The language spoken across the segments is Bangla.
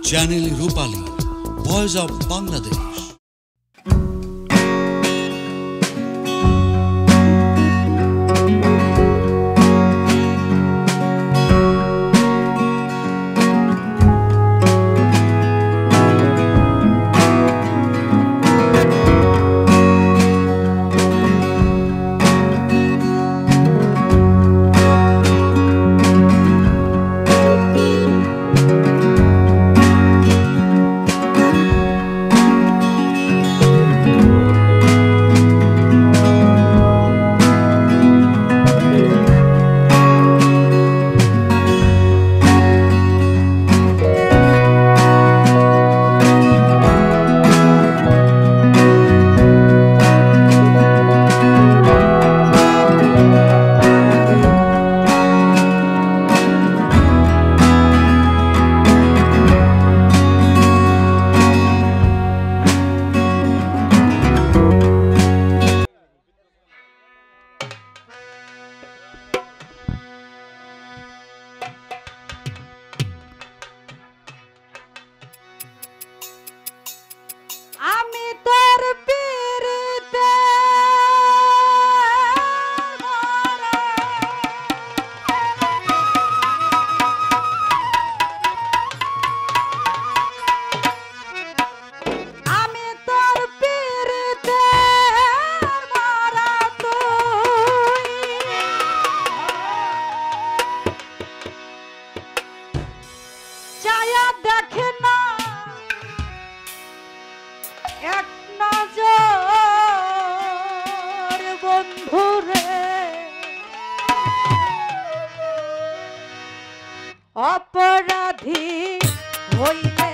Channel Rupali, voice of Bangladesh. অপরাধী হইলে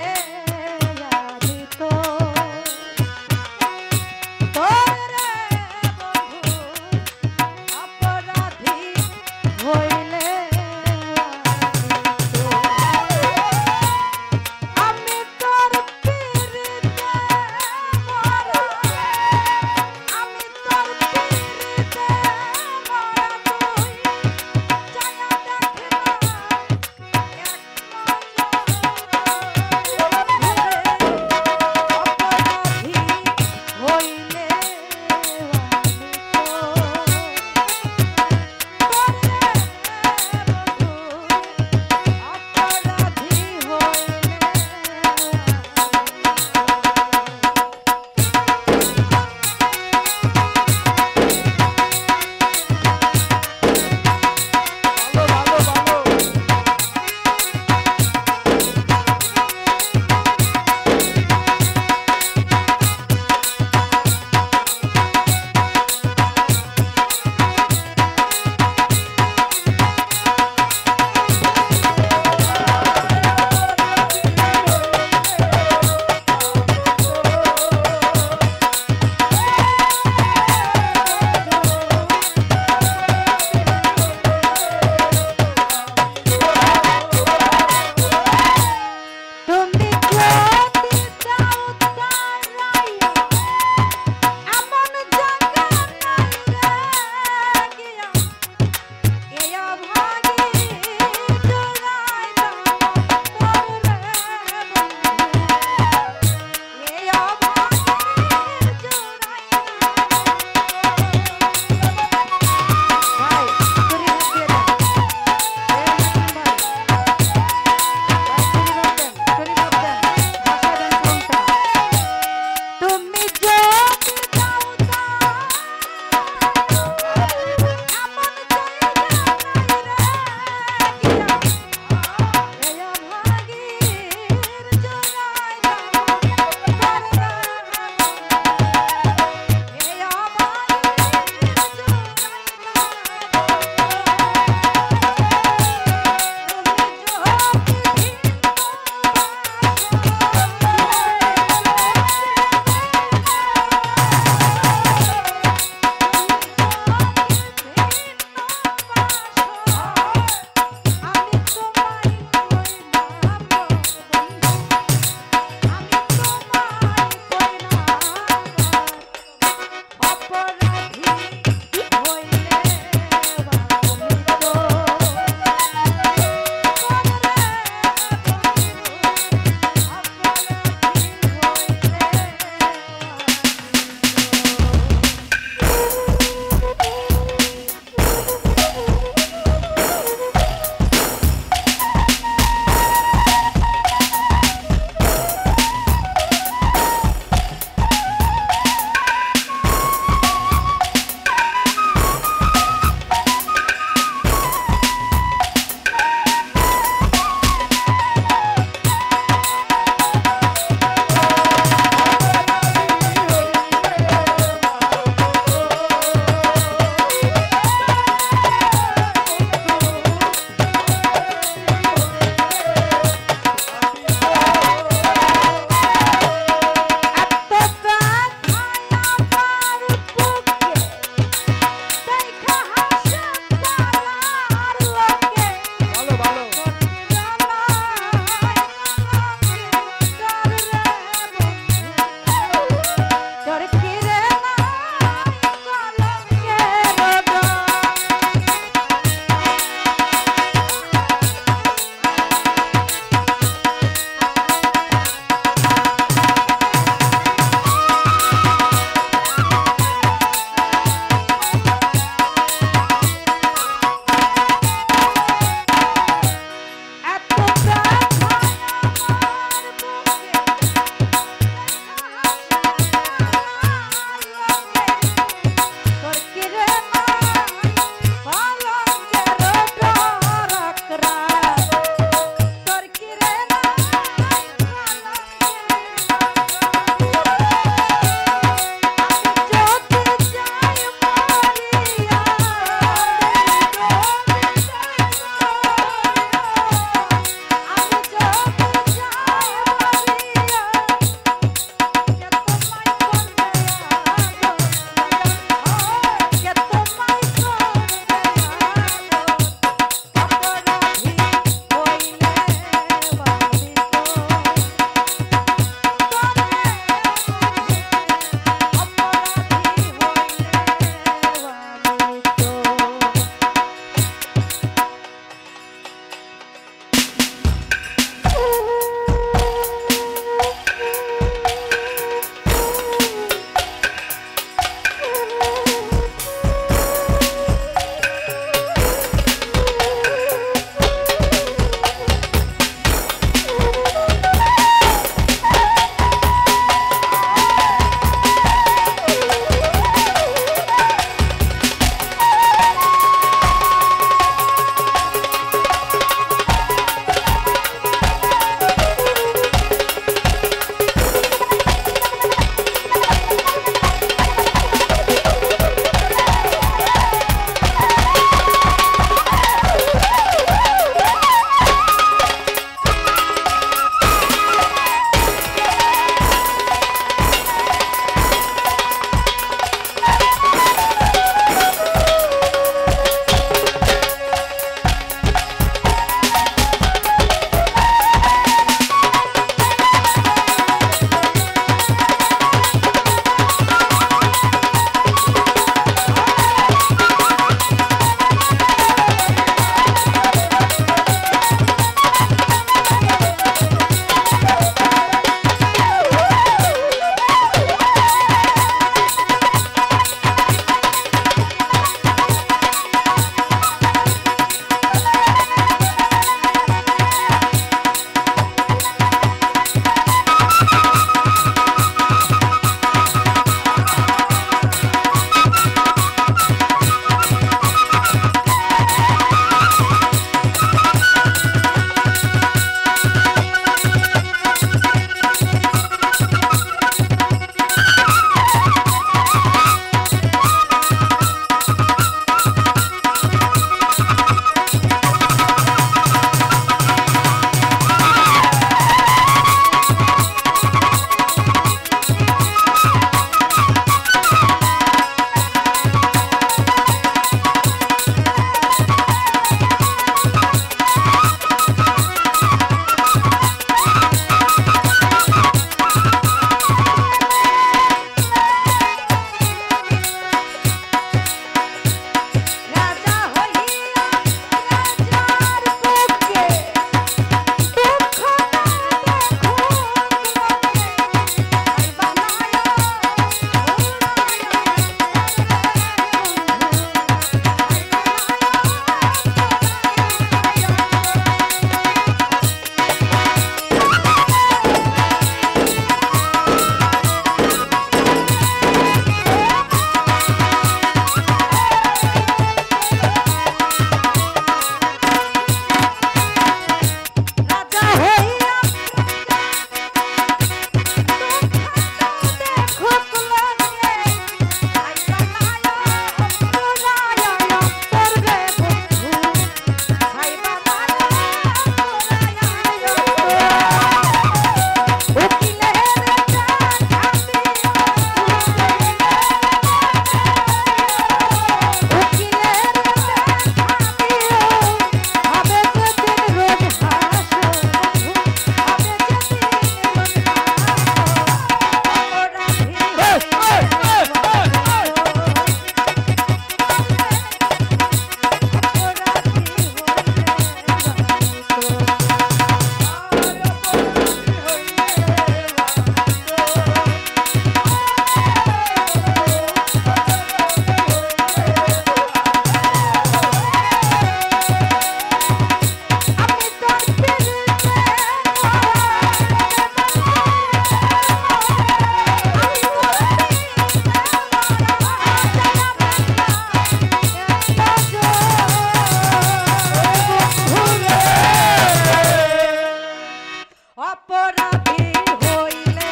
অপরাধী হইলে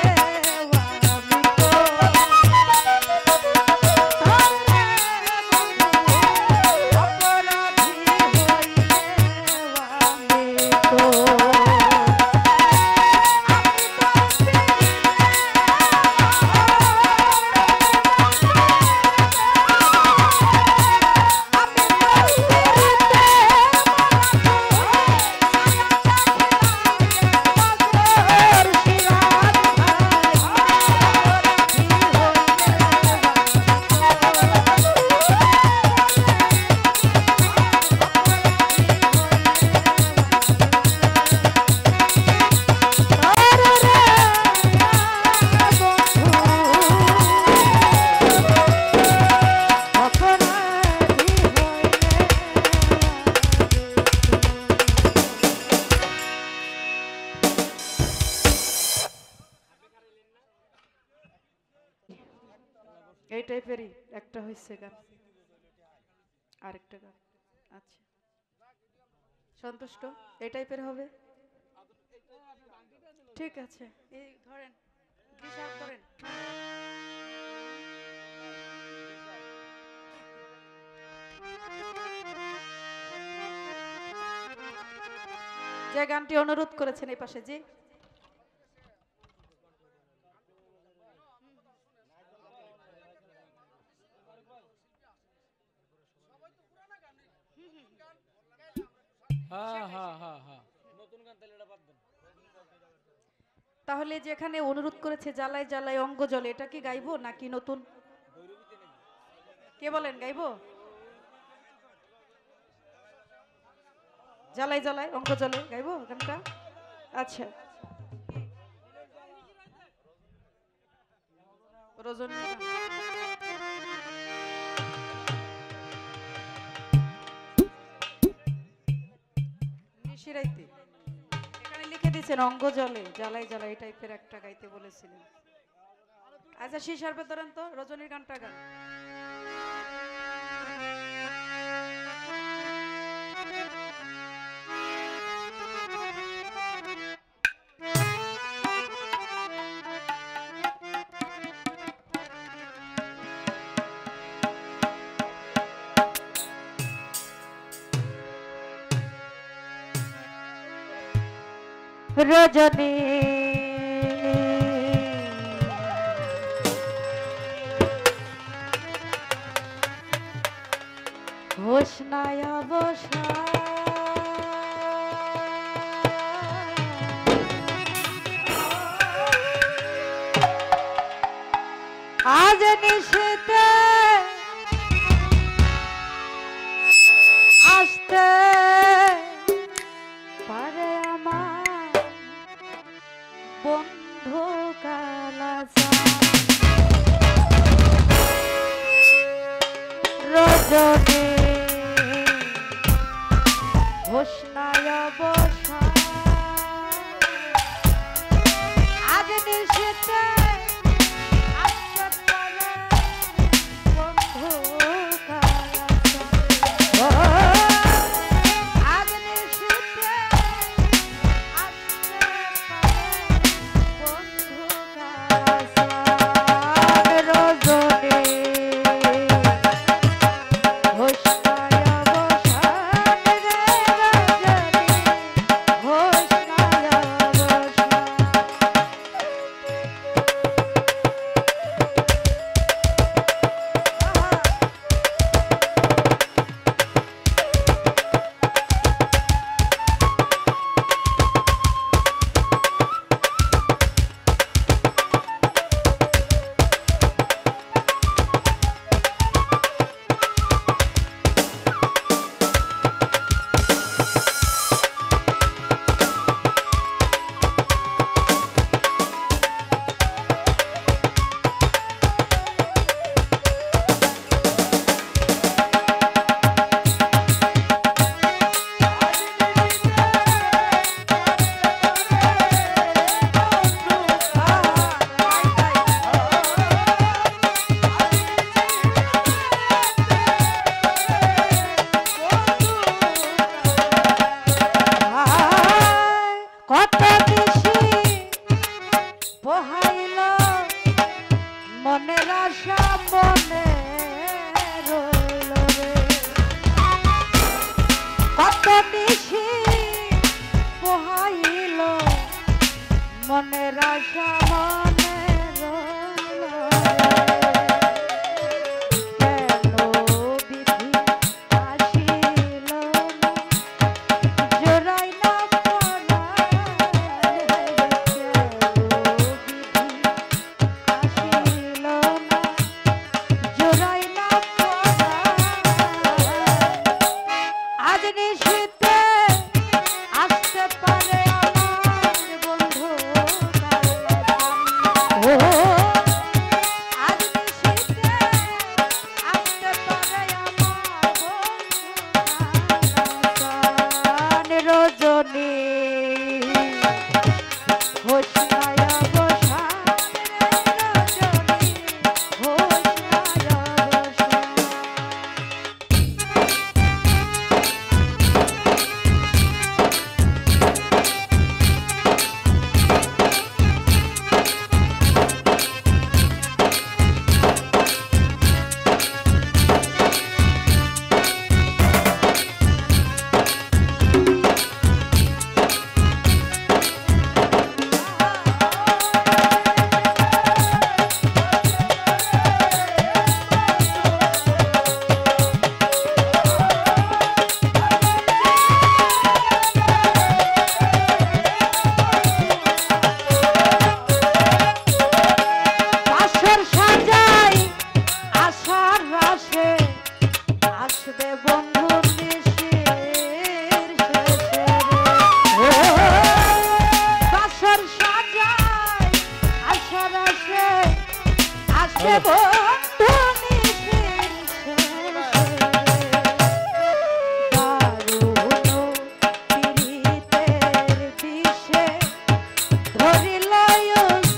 আমি তো অপরাধী হইলে আমি তো এই টাইপেরই একটা হইছে গান আরেকটা গান আচ্ছা সন্তুষ্ট এই টাইপের হবে ঠিক আছে এই ধরেন গিটার ধরেন যে গানটি অনুরোধ করেছেন এই পাশে জি তাহলে যেখানে অনুরোধ করেছে জ্বালায় জ্বালায় অঙ্গ জলে এটা কি গাইবো নাকি নতুন কে বলেন গাইবো জ্বালায় জ্বালায় অঙ্গ জলে গাইবো গানটা আচ্ছা রজনী নিশিরাইতে এখানে লিখে দিয়েছেন অঙ্গ জলে জ্বালাই জ্বালাই এই টাইপের একটা গাইতে বলেছিলেন আচ্ছা শিশার ভেতরেন তো রজনীর গানটা গান রজনী হোসনায় বসা আজ নিশিতে আসতে পারে আমার বন্ধু কালাজা রজনী হোসনায় বসা আজ নিশিতে আসতে পারে বন্ধু কালাজা আজ নিশিতে আসতে পারে বন্ধু কালাজা রজনী হোসনায় বসা রে রজনী মনের আশা মনে রইল কেন বিধি আসিল না জোড়াই না রজনী হোশ নাই অবসান রজনী হোশ নাই অবসান আসবে বন্ধু নিশির শেষে বাসর সাজায় আশার আসে আসবে বন্ধু নিশির শেষে দারুণ পীড়িতের বিষে ধরিল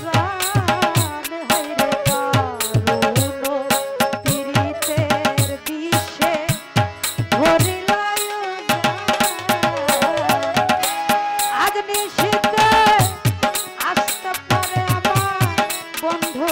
জান হায়রে দারুণ পীড়িতের বিষে ধরিল আজ নিশীথে আসতে পারে আমার বন্ধু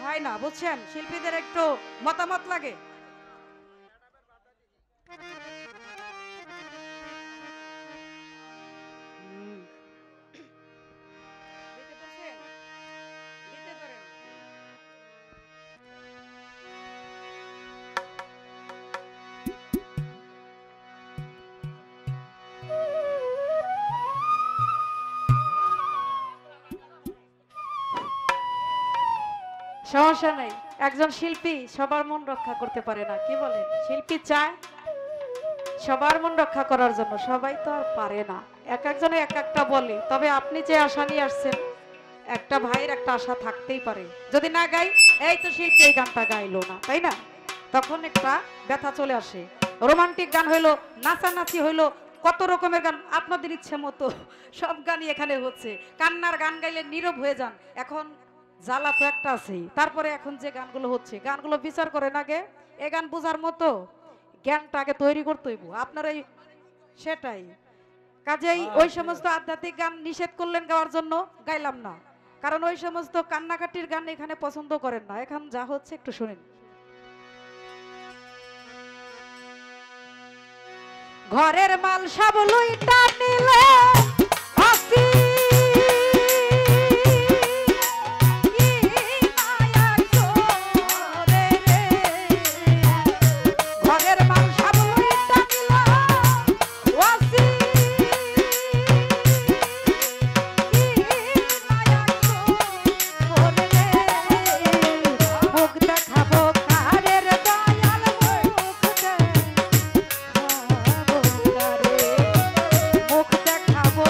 হয় না, বুঝছেন? শিল্পীদের একটু মতামত লাগে। সমস্যা নাই, একজন শিল্পী সবার মন রক্ষা করতে পারে না, কি বলেন? শিল্পী চায় সবার মন রক্ষা করার জন্য, সবাই তো আর পারে না, এক একজনে এক একটা বলে। তবে আপনি যে আশা নিয়ে আসছেন, একটা ভাইয়ের একটা আশা থাকতেই পারে। যদি না গাই, এই তো শিল্পী এই গানটা গাইলো না, তাই না? তখন একটা ব্যথা চলে আসে। রোমান্টিক গান হইলো, নাচানাচি হইলো, কত রকমের গান আপনাদের ইচ্ছে মতো সব গানই এখানে হচ্ছে। কান্নার গান গাইলে নীরব হয়ে যান। এখন জ্বালা তো একটা আছেই, তারপরে এখন যে গানগুলো হচ্ছে, গানগুলো বিচার করেন আগে। এ গান বোঝার মতো জ্ঞানটা আগে তৈরি করতে হইব আপনারাই, সেটাই। কাজেই ওই সমস্ত আধ্যাত্মিক গান নিষেধ করলেন গাওয়ার জন্য, গাইলাম না। কারণ ওই সমস্ত কান্নাকাটির গান এখানে পছন্দ করেন না। এখন যা হচ্ছে একটু শুনেন। ঘরের মাল সব লুইটা নিলে হাসি, মুখ দেখাবো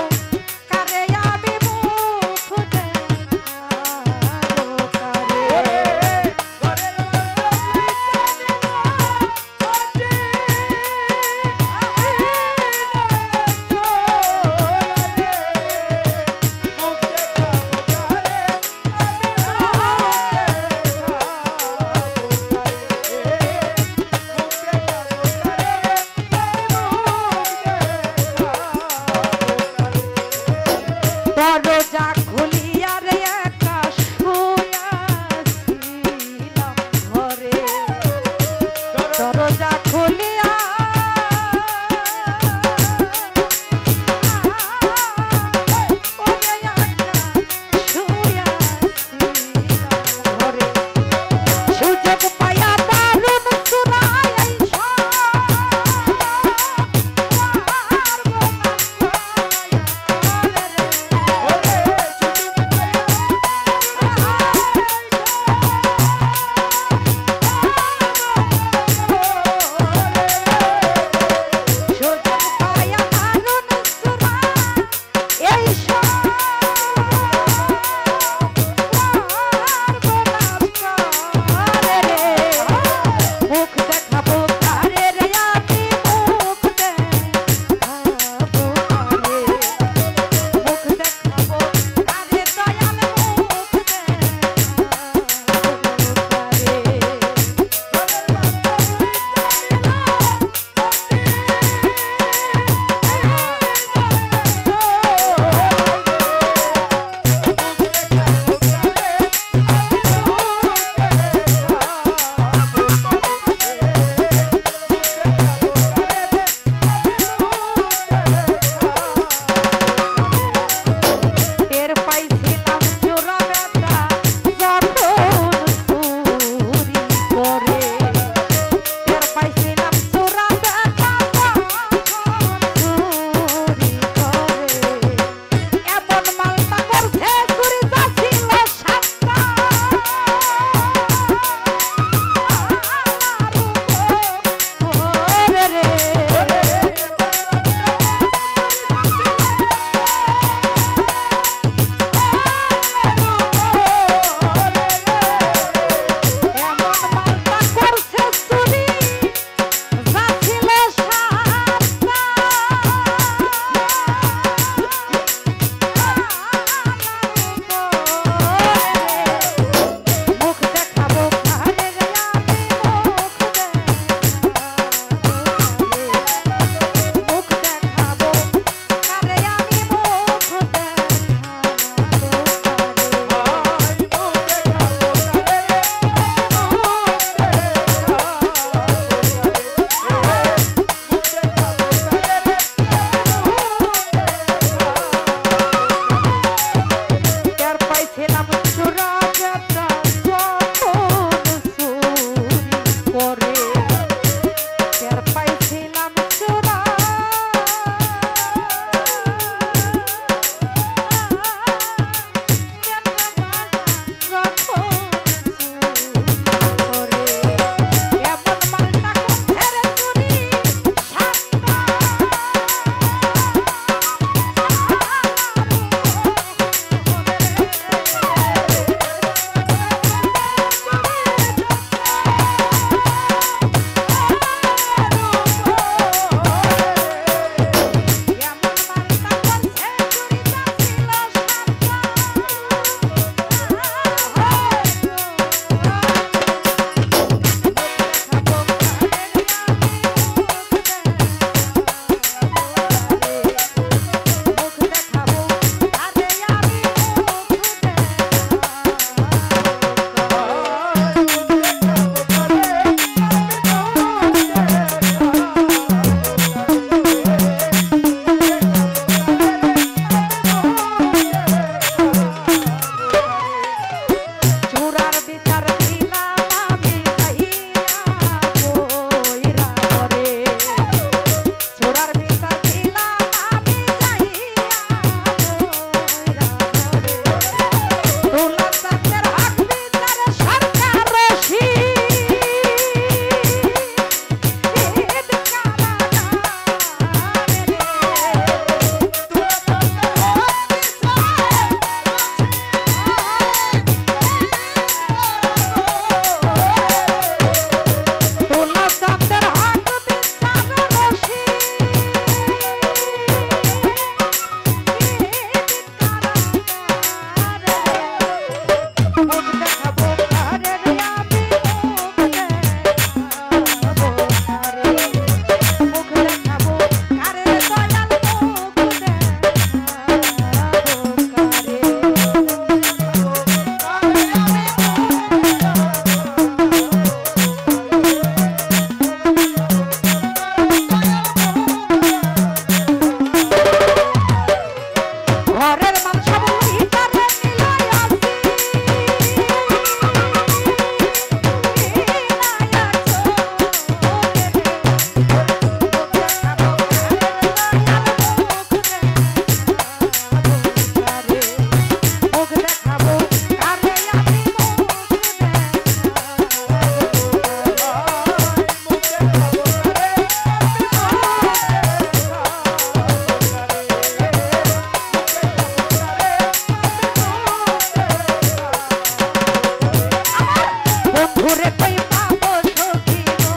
বন্ধুরে কই পাবো সখী গো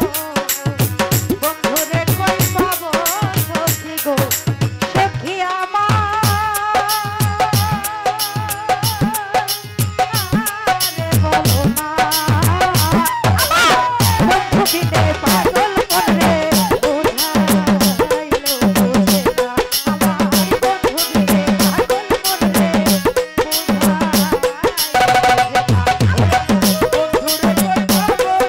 বন্ধুরে কই পাবো সখী গো সখী আমার আরে বলো না বন্ধু বিনে পাগল মনে বুঝাইলো বুঝে না আমার বন্ধু বিনে পাগল মনে বুঝাইলো বুঝে না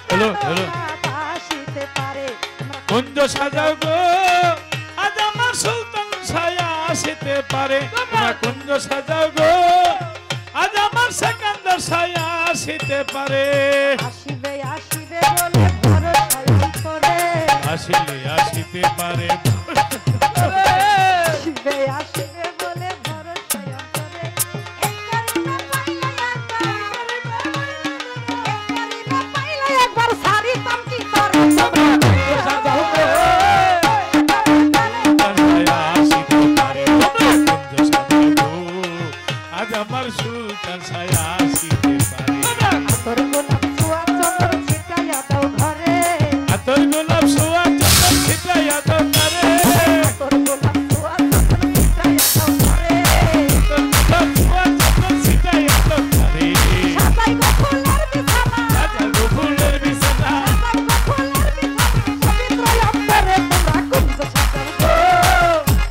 হ্যালো হ্যালো কুঞ্জ সাজাও গো আজ আমার সুলতান ছায়া আসিতে পারে তোমরা কুঞ্জ সাজাও গো আজ আমার সেকান্দার ছায়া আসিতে পারে আসিবে আসিবে বলে ভরসা অন্তরে আসিলে আসিতে পারে আসিবে আসিবে বলে ভরসা অন্তরে একবার সারি তামকি করে সাজাও গো ছায়া আসিতে পারে কুঞ্জ সাজাও গো আজ আমার সুলতান ছায়া আসিতে পারে তোর গোলাপ ছোঁয়া চন্দন ছিটাইয়া দাও ঘরে আতর গোলাপ সোয়া চন্দন ছিটাইয়া দাও তারে তোর গোলাপ ছোঁয়া চন্দন ছিটাইয়া দাও ঘরে আতর গোলাপ সোয়া চন্দন ছিটাইয়া দাও তারে সাজাই গো ফুলের বিছানা রাজা গোকুলের বিছানা সাজাই গো ফুলের বিছানা পবিত্র অন্তরে তোমরা কুঞ্জ সাজাও গো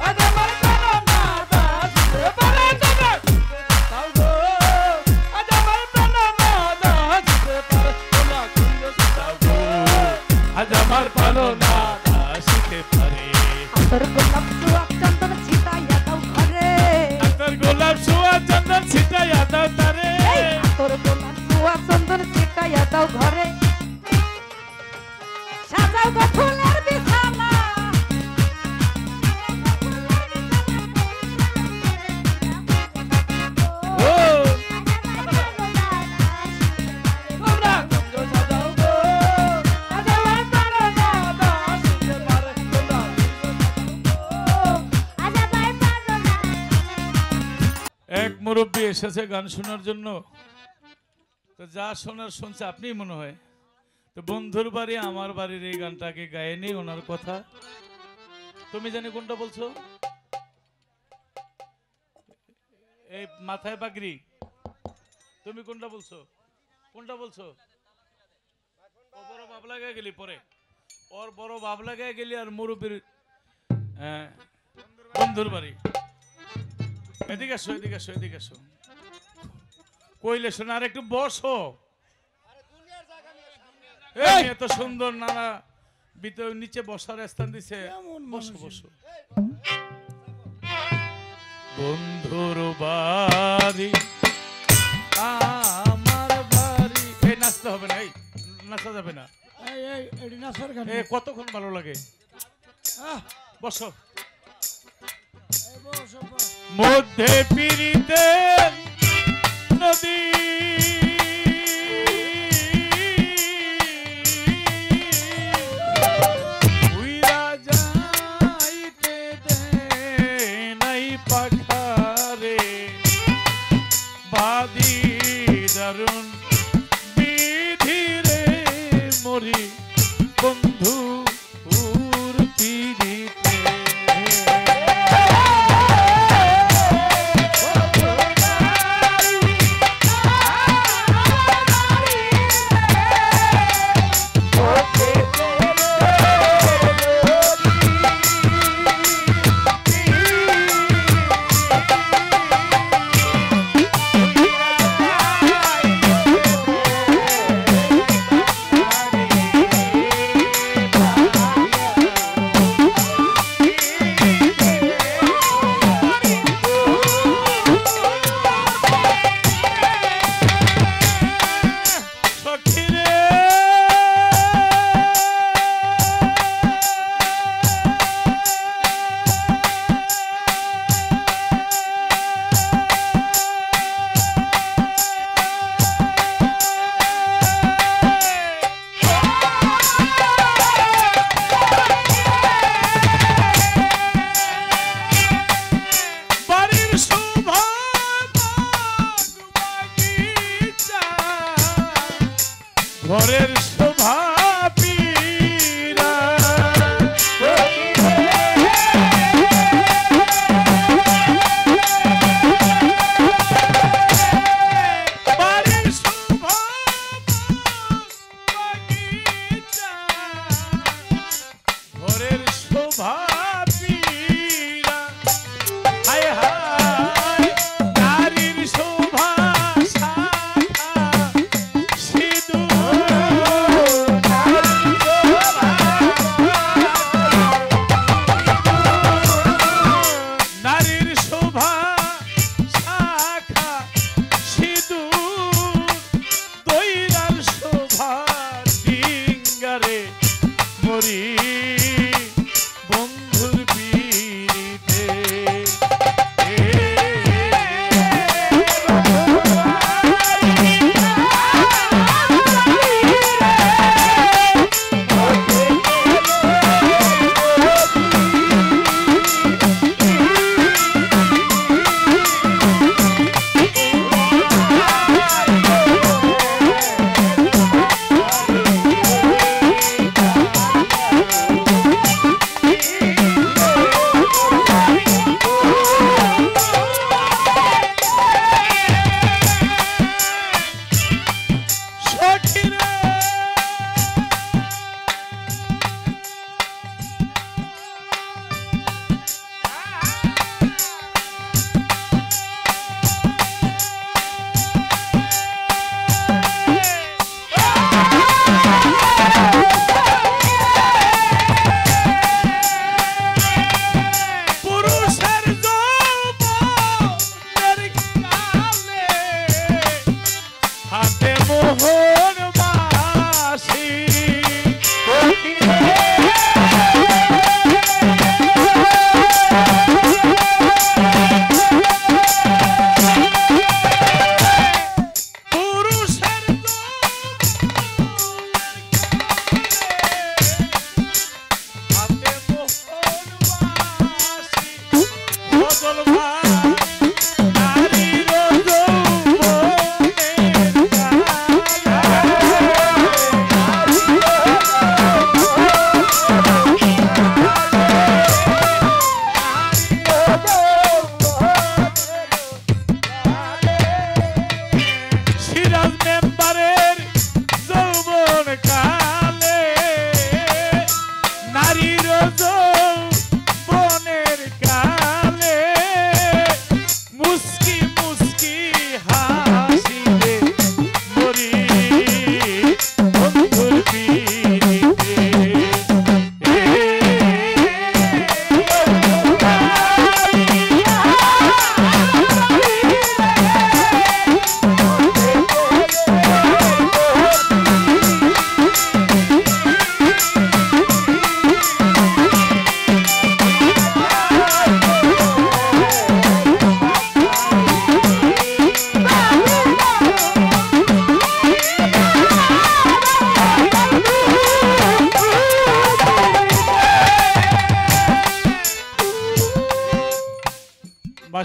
আজ আমার প্রাণনা দাসিতে পারে তোমরা সাজাও গো আজ আমার প্রাণনা দাসিতে পারে তোমরা কুঞ্জ সাজাও গো আজ আমার প্রাণনা দাসিতে পারে তোর গোলাপ ছোঁয়া চন্দন ছিটাইয়া দাও ঘরে আতর গোলাপ সোয়া চন্দন ছিটাইয়া দাও তারে তোর গোলাপ ছোঁয়া চন্দন ছিটাইয়া দাও ঘরে সাজাও গো ফুলের বিছানা ও তোমরা কুঞ্জ সাজাও গো আজ আমার প্রাণনা দাসিতে পারে তোমরা এক মুরব্বী এসেছে গান শোনার জন্য তো যা শোনার শুনছে আপনি মনে হয় তো বন্ধুর বাড়ি আমার বাড়ির এই গানটাকে গায়নি ওনার কথা তুমি জানি কোনটা বলছো এই মাথায় পাগড়ি তুমি কোনটা বলছো ও বড় বাবলা গায়ে গেলি পরে ওর বড় বাবলা গায়ে গেলি আর মুরব্বীর বন্ধুর বাড়ি এদিকে আসো কইলে শোনা আর একটু বসো এই এত সুন্দর নানা ভিতর নিচে বসার স্থান দিছে বসো বন্ধুর বাড়ি আমার বাড়ি এই নাচতে হবে না এই নাচা যাবে না এ কতক্ষণ ভালো লাগে বসো মধ্যে পিরিতে নদী উইরা যাইতে দে নাই পাখারে বাদি দারুণ বিধিরে মরি বন্ধু উর পিরিতে ঘরের শোভা পীরা বাড়ির শোভা বাগিচা ঘরের শোভা পীরা হায় হায় নারীর শোভা শাখা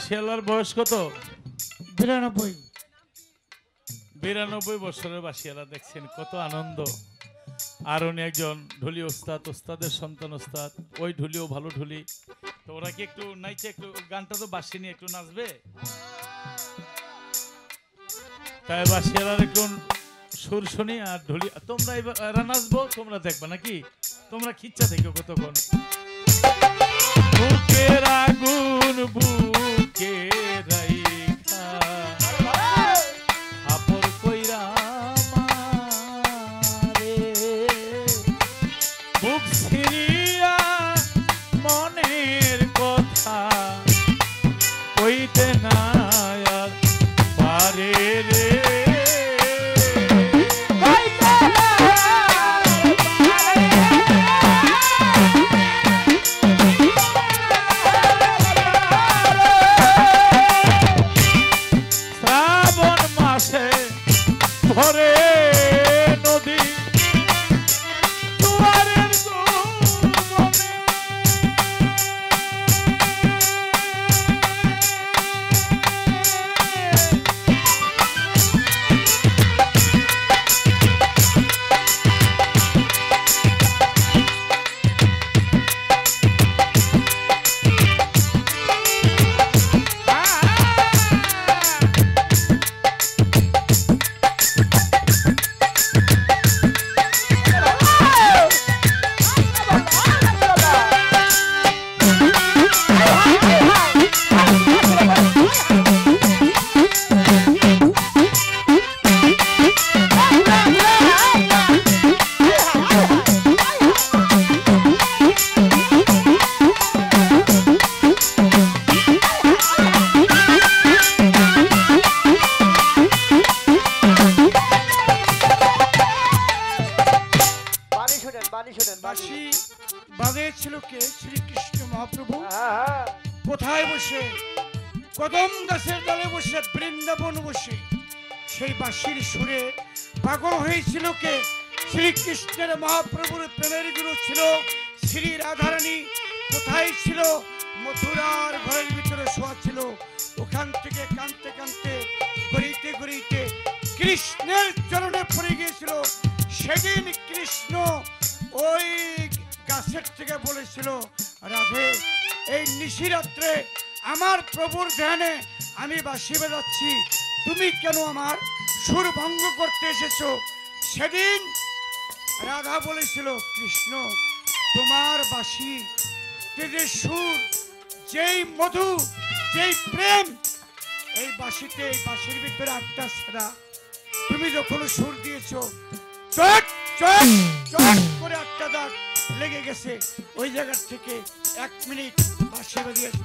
বাসিয়ালার বয়স কত? 92। 92 বছরের বাসিয়ালা, দেখছেন কত আনন্দ। আর উনি একজন ঢুলি ওস্তাদ, ওস্তাদের সন্তান ওস্তাদ, ওই ঢুলিও ভালো ঢুলি। তো ওরা কি একটু নাইচে, একটু গানটা তো বাসি নিয়ে একটু নাচবে, তাই বাসিয়ালার একটু সুর শুনি আর ঢুলি। তোমরা এরা নাচবো, তোমরা দেখবা নাকি? তোমরা খিচ্ছা থেকে কতক্ষণ। বুকের আগুন বুকে রাইখা আপর কইরা মারে, বুক ছিড়িয়া মনের কথা কইতে না আর পারে রে। ভরে নদী দুয়ারের দুমনে, বাঁশি বাজিয়েছিল কে? শ্রীকৃষ্ণ মহাপ্রভু। কোথায় বসে? কদম গাছের ডালে বসে, বৃন্দাবন বসে সেই বাঁশির সুরে পাগল হয়েছিল কে? শ্রীকৃষ্ণের মহাপ্রভুর প্রেমের গুরু ছিল শ্রী রাধারানী। কোথায় ছিল? মথুরার ঘরের ভিতরে শোয়া ছিল। ওখান থেকে কাঁদতে কাঁদতে গড়িতে গড়িতে কৃষ্ণের চরণে পড়ে গিয়েছিল। সেদিন কৃষ্ণ ওই গাছের থেকে বলেছিল, রাধে এই নিশিরাত্রে আমার প্রভুর ধ্যানে আমি বাঁশি বাজাচ্ছি, তুমি কেন আমার সুর ভঙ্গ করতে এসেছো? সেদিন রাধা বলেছিল, কৃষ্ণ তোমার বাঁশি যে সুর, যেই মধু, যেই প্রেম, এই বাঁশিতে, এই বাঁশির ভিতরে আটটা সেরা। তুমি যখন সুর দিয়েছো, চট চট চট করে আটটা দাগ লেগে গেছে। ওই জায়গার থেকে 1 মিনিট বাঁশি বাজিয়েছে।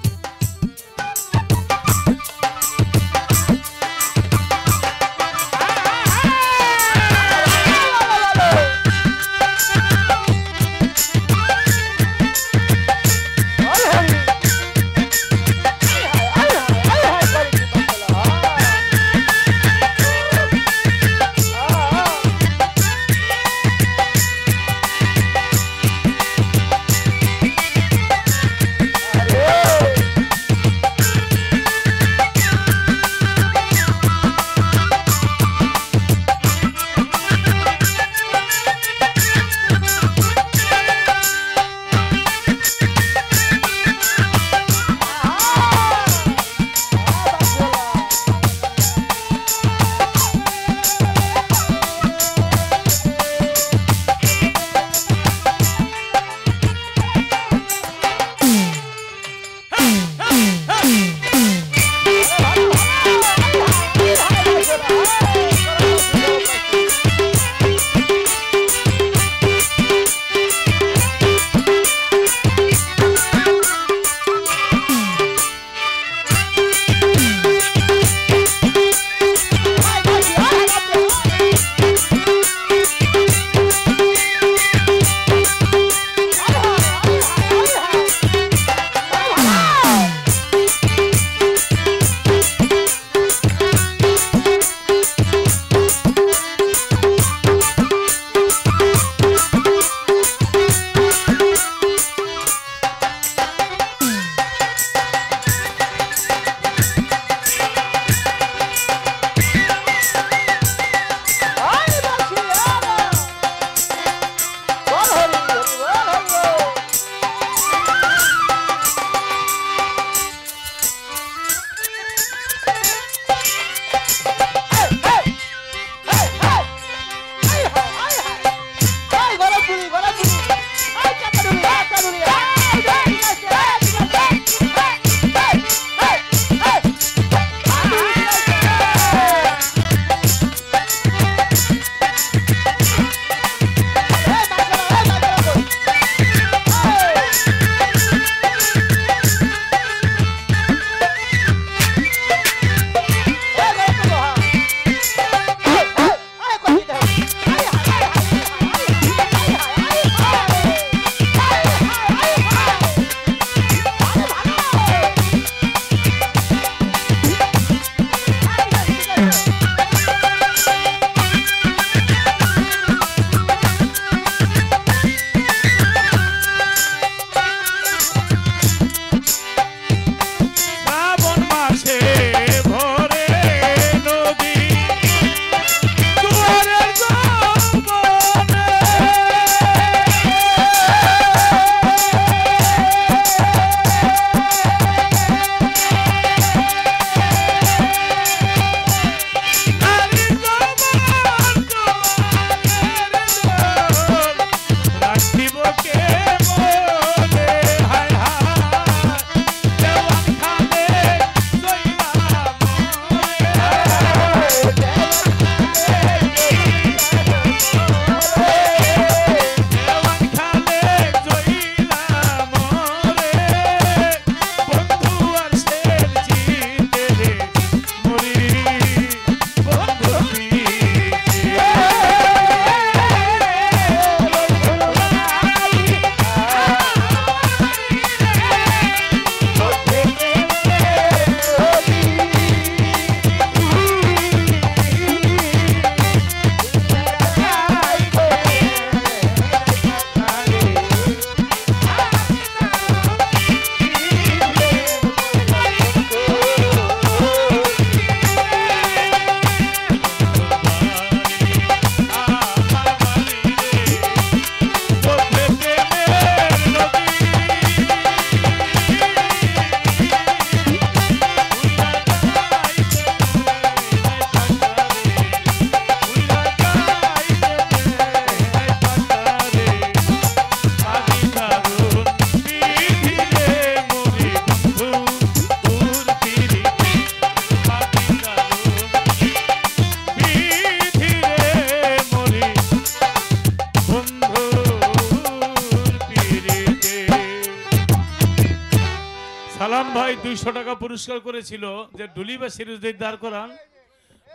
200 টাকা পুরস্কার করেছিল যে ডুলিবাসীর যদি দাঁড় করান,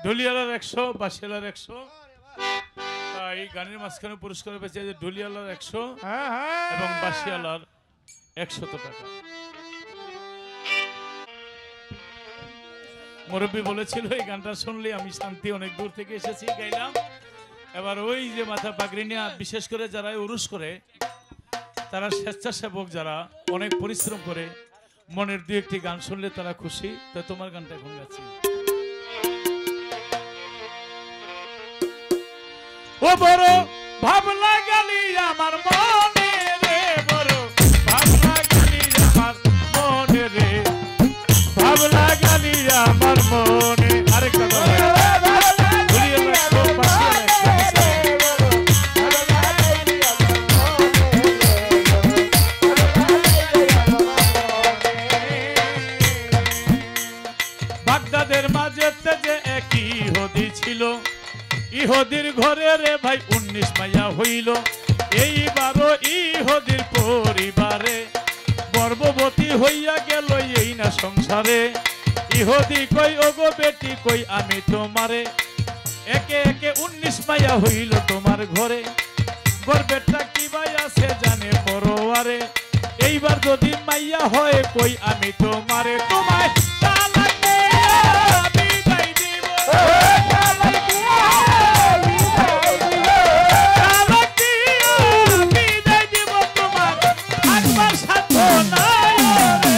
ডুলিয়ালার 100, বাসিয়ালার 100। তাই গানের মাঝখানে পুরস্কার পেয়েছে যে ডুলিয়ালার 100 এবং বাসিয়ালার 100 টাকা। মুরব্বী বলেছিল এই গানটা শুনলে আমি শান্তি, অনেক দূর থেকে এসেছি, গাইলাম। এবার ওই যে মাথা পাগড়ি নিয়ে বিশেষ করে যারা উরুস করে, তারা স্বেচ্ছাসেবক যারা অনেক পরিশ্রম করে, মনের দুই একটি গান শুনলে তারা খুশি। তো তোমার গানটা এখন গাচ্ছি। ও বড় ভাবলা গেলি আমার মনে রে, বড় ভাবলা গেলি আমার মনে রে, ভাবলা গেলি আমার মনে। আরেকটা বাগদাদের মাঝেতে যে একই ইহুদি ছিল, ইহুদির ঘরে রে ভাই 19 মাইয়া হইল। এইবারও ইহুদির পরিবারে গর্ভবতী হইয়া গেল এই না সংসারে। ইহুদি কই ওগো বেটি কই আমি তোমারে, একে একে 19 মাইয়া হইল তোমার ঘরে। গর্বেরটা কি ভাই আছে জানে পরোয়ারে, এইবার যদি মাইয়া হয় কই আমি তোমারে। তোমায় তালাক দিয়া বিদায় দিব, তালাক দিয়া বিদায় দিব, তোমার একবার সাধ্য নাই রে।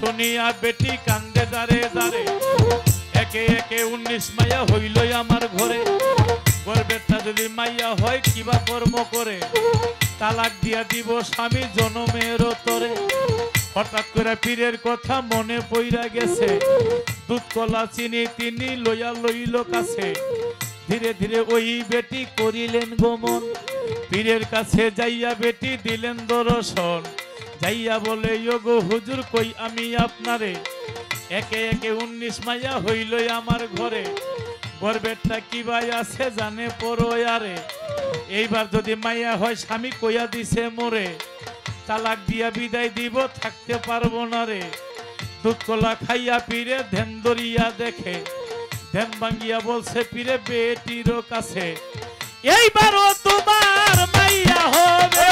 শুনিয়া বেটি কান্দে দাঁড়ে দাঁড়ে, একে একে 19 মাইয়া হইল আমার ঘরে। গর্বেরটা যদি মাইয়া হয় কিবা কর্ম করে, তালাক দিয়া দিব স্বামী জনমের তরে। হঠাৎ করে পীরের কথা মনে পইরা গেছে, দুধ কলা চিনি তিনি লইয়া লইল কাছে। ধীরে ধীরে ওই বেটি করিলেন গমন, পীরের কাছে যাইয়া বেটি দিলেন দর্শন। যাইয়া বলে গো হুজুর কই আমি আপনারে, একে একে 19 মাইয়া হইল আমার ঘরে। গর্বেরটা কি ভাই আছে জানে পরোয়ারে, এইবার যদি মাইয়া হয় স্বামী কইয়া দিছে মোরে। তালাক দিয়া বিদায় দিব থাকতে পারবো না রে। দুধ কলা খাইয়া পীরে ধ্যান ধরিয়া দেখে, ধ্যান ভাঙ্গিয়া বলছে পীরে বেটিরও কাছে, এইবারও তোমার মাইয়া হবে,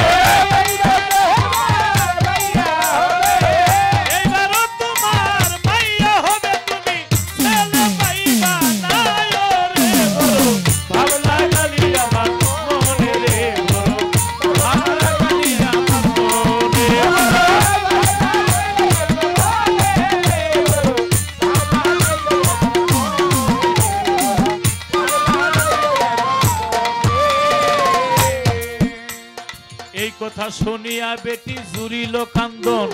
কথা শুনিয়া বেটি জুড়িল কান্দন।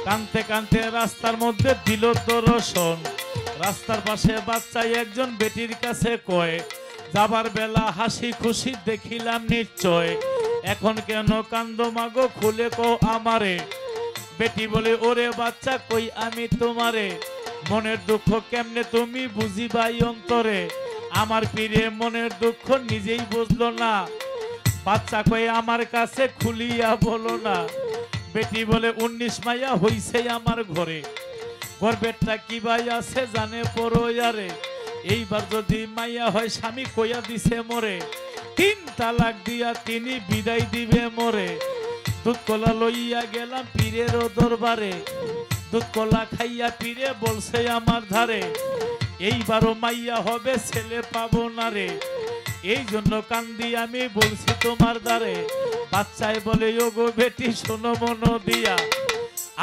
কানতে কানতে রাস্তার মধ্যে দিল দর্শন। রাস্তার পাশে বাচ্চা একজন বেটির কাছে কয়, যাবার বেলা হাসি খুশি দেখিলাম নিশ্চয়, এখন কেন কান্দ মাগো খুলে কও আমারে। বেটি বলে ওরে বাচ্চা কই আমি তোমারে, মনের দুঃখ কেমনে তুমি বুঝিবাই অন্তরে। আমার পীরে মনের দুঃখ নিজেই বুঝলো না, বাচ্চা কই আমার কাছে খুলিয়া বলো না। বেটি বলে 19 মাইয়া হইছে আমার ঘরে, গর্বেরটা কি ভাই আছে জানে পরোয়ারে। এইবার যদি মাইয়া হয় স্বামী কইয়া দিছে মোরে, 3 তালাক দিয়া তিনি বিদায় দিবে মোরে। দুধ কলা লইয়া গেলাম পীরের দরবারে, দুধ কলা খাইয়া পীরে বলছে আমার ধারে, এইবারও মাইয়া হবে ছেলে পাবো না রে। এই জন্য কান্দি আমি বলছি তোমার দ্বারে। বাচ্চায় বলে ওগো বেটি শোনো মন দিয়া,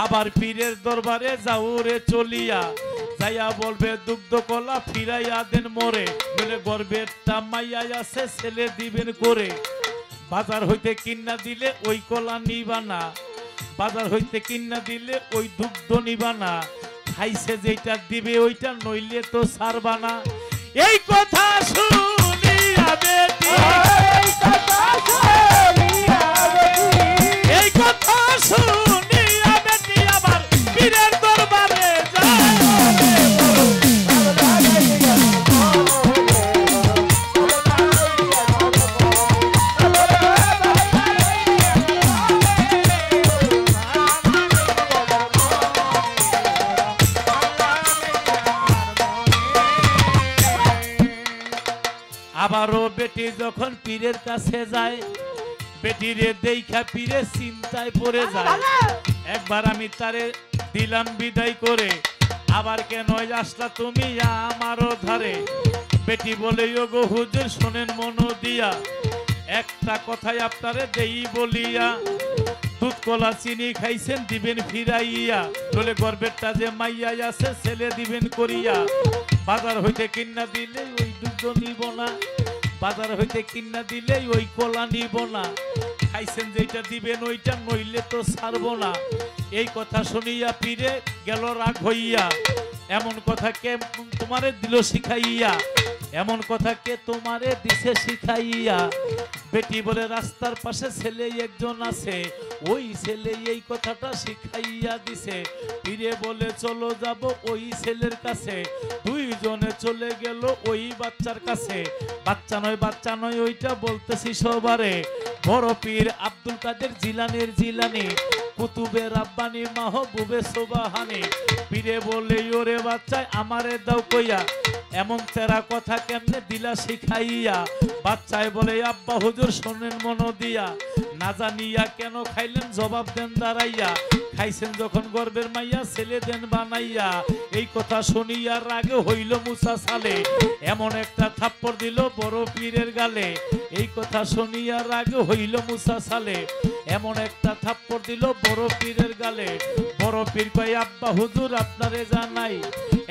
আবার পীরের দরবারে যাও রে চলিয়া। যাইয়া বলবে দুগ্ধ কলা ফিরাইয়া দেন মোরে, বলে গর্বেরটা মাইয়া আছে ছেলে দিবেন করে। বাজার হইতে কিন্না দিলে ওই কলা নিবা না, বাজার হইতে কিন্না দিলে ওই দুগ্ধ নিবা না। খাইছে যেটা দিবে ওইটা নইলে তো ছাড়বা না। এই কথা শুনিয়া বেটি, এই কথা শুনিয়া বেটি কথা শুনিয়া বেটি আবার পীরের দরবারে যায় আবারও বেটি যখন পীরের কাছে যায় বেটিরে দেখা পীরে চিন্তায় পড়ে যায় একবার আমি তারে দিলাম বিদায় করে আবার কেন আসলা তুমি আমারও ধারে বেটি বলে ওগো হুজুর শোনেন মন দিয়া একটা কথাই আপনারে দেই বলিয়া দুধ কলা চিনি খাইছেন দিবেন ফিরাইয়া বলে গর্বেরটা যে মাইয়া আছে ছেলে দিবেন করিয়া বাজার হইতে কিনা দিলে ওই দুধ নিব না বাজার হইতে কিনা দিলে ওই কলা নিব না খাইছেন যেটা দিবেন ওইটা নইলে তো ছাড়বো না এই কথা শুনিয়া পীরে গেল রাগ হইয়া এমন কথা কে তোমারে দিল শিখাইয়া এমন কথা কে তোমারে দিছে শিখাইয়া বেটি বলে রাস্তার পাশে ছেলে একজন আছে ওই ছেলে এই কথাটা শিখাইয়া দিছে পীরে বলে চলো যাব ওই ছেলের কাছে দুইজনে চলে গেল ওই বাচ্চার কাছে বাচ্চা নয় ওইটা বলতেছি সবারে বড় পীর আব্দুল কাদের জিলানের জিলানি কুতুবে রাব্বানি মাহবুবে সুবহানি পীরে বলে ওরে বাচ্চায় আমারে দাও কইয়া এমন তেরা কথা কেমনে দিলা শিখাইয়া বাচ্চায় বলে আব্বা হুজুর শোনেন মন দিয়া না জানিয়া কেন খাইলেন জবাব দেন দাঁড়াইয়া খাইছেন যখন গর্বের মাইয়া ছেলে দেন বানাইয়া এই কথা শুনিয়া রাগে হইল মুসা সালে এমন একটা থাপ্পড় দিল বড় পীরের গালে এই কথা শুনিয়া রাগে হইল মুসা সালে এমন একটা থাপ্পড় দিল বড় পীরের গালে বড় পীর কয় আব্বা হুজুর আপনারে জানাই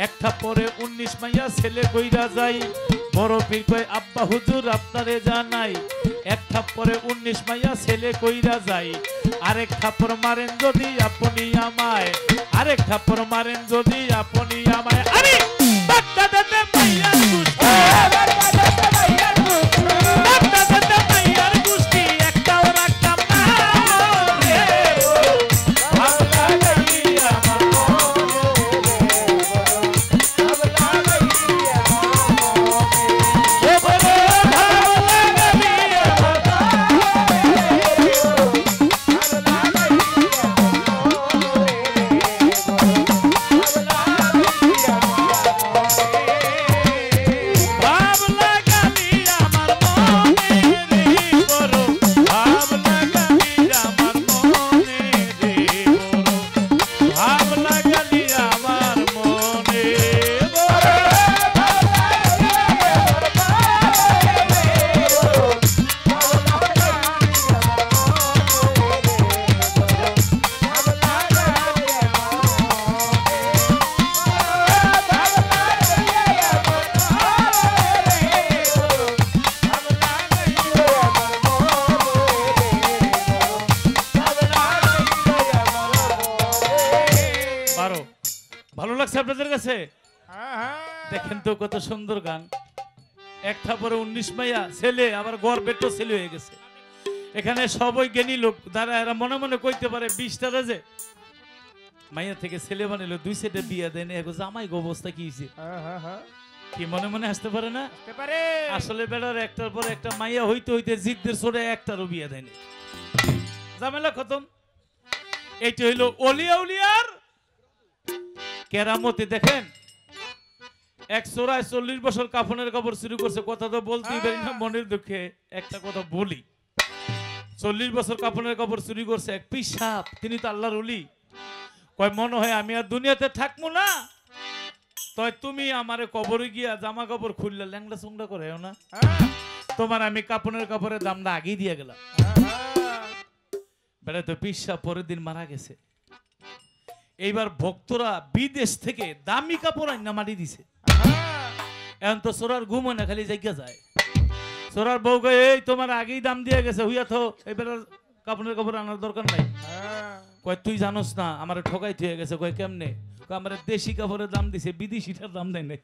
এক থাপ্পড়ে 19 মাইয়া ছেলে কইরা যাই বড় পীর কয় আব্বা হুজুর আপনারে জানাই এক থাপ্পড়ে 19 মাইয়া ছেলে কইরা যাই আরেক থাপ্পড় মারেন যদি আপনি আমায় আরেক থাপ্পড় মারেন যদি আপনি আমায় আমি বাচ্চা দিতে মাইয়ার গুষ্টি বাচ্চা দিতে মাইয়ার গুষ্টি একটাও রাখতাম না ভালো লাগি আমার ভালো লাগছে আপনাদের কাছে দেখেন তো কত সুন্দর গান এক থাপরে 19 মাইয়া ছেলে আবার গর্বের তো ছেলে হয়ে গেছে এখানে সবাই জ্ঞানী লোক যারা এরা মনে মনে কইতে পারে 20টা যে মাইয়া থেকে ছেলে বানাইলো 2 সেটে বিয়া দেন এগো জামাই গো অবস্থা কি হইছে কি মনে মনে আসতে পারে না আসলে বেড়ার একটার পর একটা মাইয়া হইতে হইতে জিদ্দের সরে একটারও বিয়া দেয়নি ঝামেলা খতম এইটা হইলো ওলিয়া উলিয়ার কেরামতি দেখেন এক চোরায় 40 বছর কাফনের কাপড় শুরু করছে কথা তো বলতেই পারি না মনের দুঃখে একটা কথা বলি 40 বছর কাফনের কাপড় চুরি করছে এক পিসাব তিনি তো আল্লাহর ওলি কয় মনে হয় আমি আর দুনিয়াতে থাকবো না তয় তুমি আমারে কবরে গিয়া জামা কাপড় খুললে ল্যাংড়া চুংড়া করে না তোমার আমি কাফনের কাপড়ের দামটা আগেই দিয়ে গেলাম বেড়া তো পিসাব পরের দিন মারা গেছে এইবার ভক্তরা বিদেশ থেকে দামি কাপড় আইনা মাটি দিছে এখন তো সোরার ঘুম হয় না খালি জায়গা যায় সোরার বউ কয় এই তোমার আগেই দাম দিয়ে গেছে হুইয়া তো এবার কাপড়ের কাপড় আনার দরকার নাই কয় তুই জানোস না আমার ঠকাই থুয়ে গেছে কয় কেমনে আমার দেশি কাপড়ের দাম দিছে বিদেশিটার দাম দেয় নাই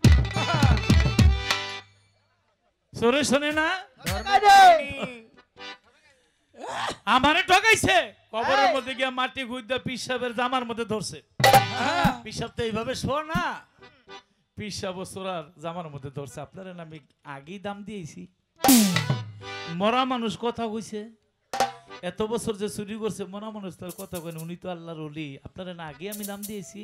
সোরে শোনে না আমারে ঠকাইছে কবরের মধ্যে গিয়া মাটি গুইদা পিসাবের জামার মধ্যে ধরছে পিসাব তো এইভাবে শো না পিসাব সোরার জামার মধ্যে ধরছে আপনারা না আমি আগেই দাম দিয়েছি মরা মানুষ কথা কইছে এত বছর যে চুরি করছে মরা মানুষ তার কথা কইন উনি তো আল্লাহর ওলি আপনারা না আগে আমি দাম দিয়েছি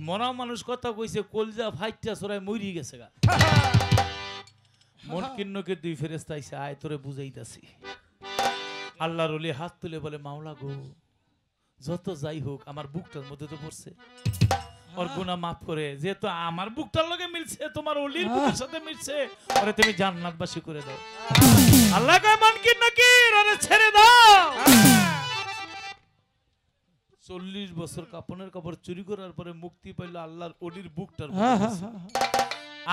মরা মানুষ কথা কইছে কলজা ফাইটটা সরাই মরি গেছে গা মন কিন্নকে দুই ফেরেশতা আইছে আয় তোরে বুঝাইতাছি আল্লাহর ওলি হাত তুলে বলে মাওলা গো যত যাই হোক আমার বুকটার মধ্যে তো পড়ছে ওর গুনাহ মাফ করে যেহেতু আমার বুকটার লগে মিলছে তোমার ওলির বুকের সাথে মিলছে ওরে তুমি জান্নাতবাসী করে দাও আল্লাহ কয় মন কিন্নকির ওরে ছেড়ে দাও 40 বছর কাপনের কাপড় চুরি করার পরে মুক্তি পাইল আল্লাহর ওলির বুকটার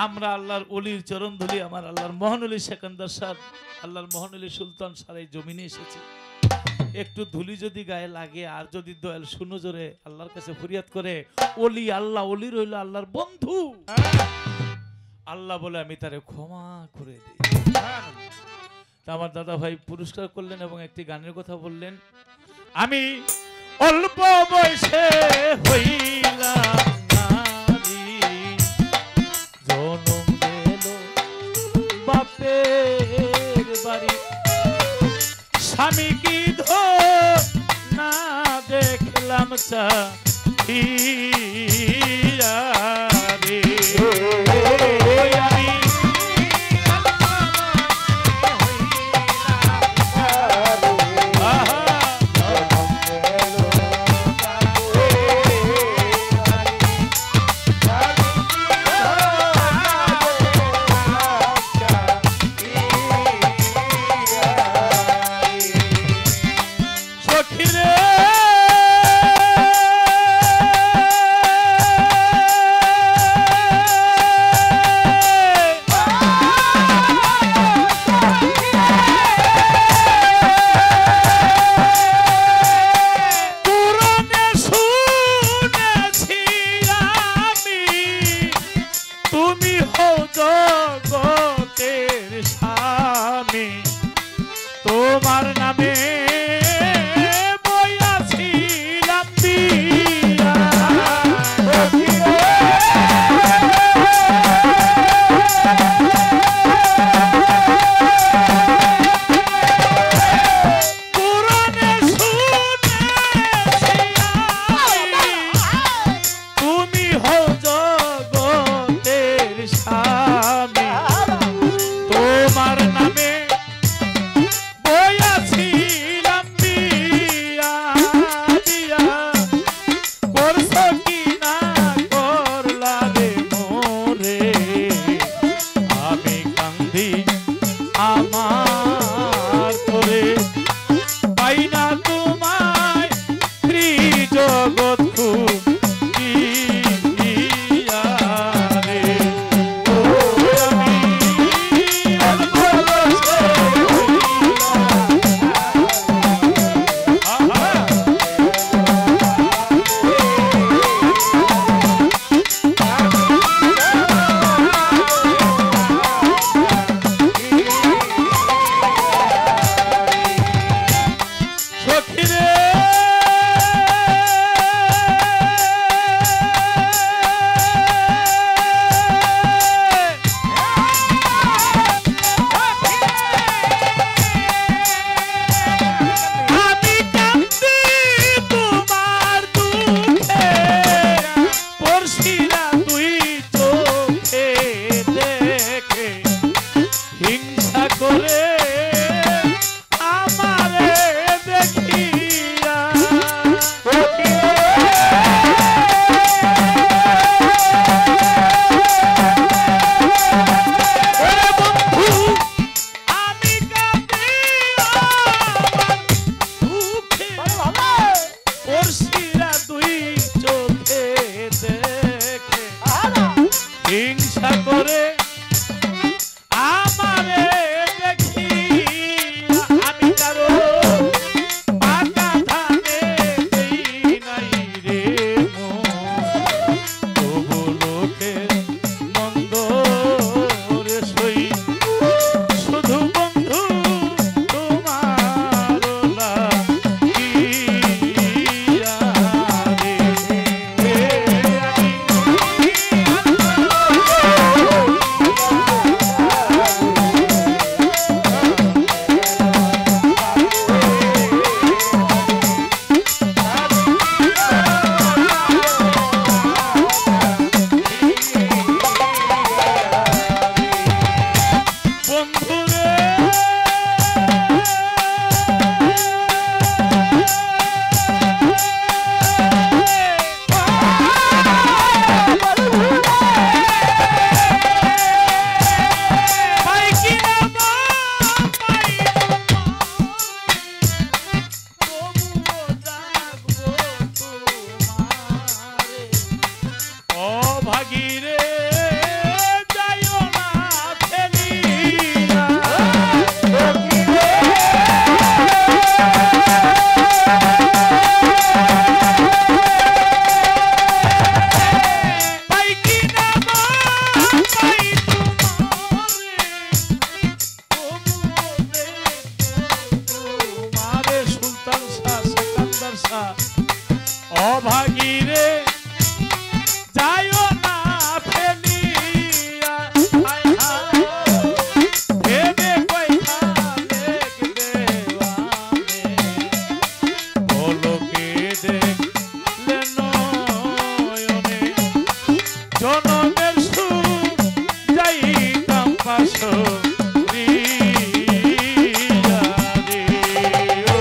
আমরা আল্লাহর ওলির চরণ ধুলি আমার আল্লাহর মহানলী সেকান্দার সাহেব আল্লাহর মহানলী সুলতান সার এই জমিনে এসেছে একটু ধুলি যদি গায়ে লাগে আর যদি দয়াল শুনো জোরে আল্লাহর কাছে ফরিয়াদ করে ওলি আল্লাহ ওলি রইল আল্লাহর বন্ধু আল্লাহ বলে আমি তারে ক্ষমা করে দিই তা আমার দাদা ভাই পুরস্কার করলেন এবং একটি গানের কথা বললেন আমি অল্প বয়সে হইলাম নারী জনম দিল বাপের বাড়ি স্বামী কি ধো না দেখলাম চাহিয়া রে আমি তোমার নামে বইয়াছিলাম দিয়া পুরাণে শুনেছি তুমি হও জগতের স্বামী তোমার নামে বইয়াছিলাম বিয়া দিয়া করছো কি না করলা রে মোরে আমি কান্দি আমার তোরে পাই না তোমায় ত্রিজগৎ খুঁজিয়া রে ও আমি অল্প বয়সে ওর শিরা দুই চোখে দেখে জনমের সুর যাইতাম পাশরিয়া রে ও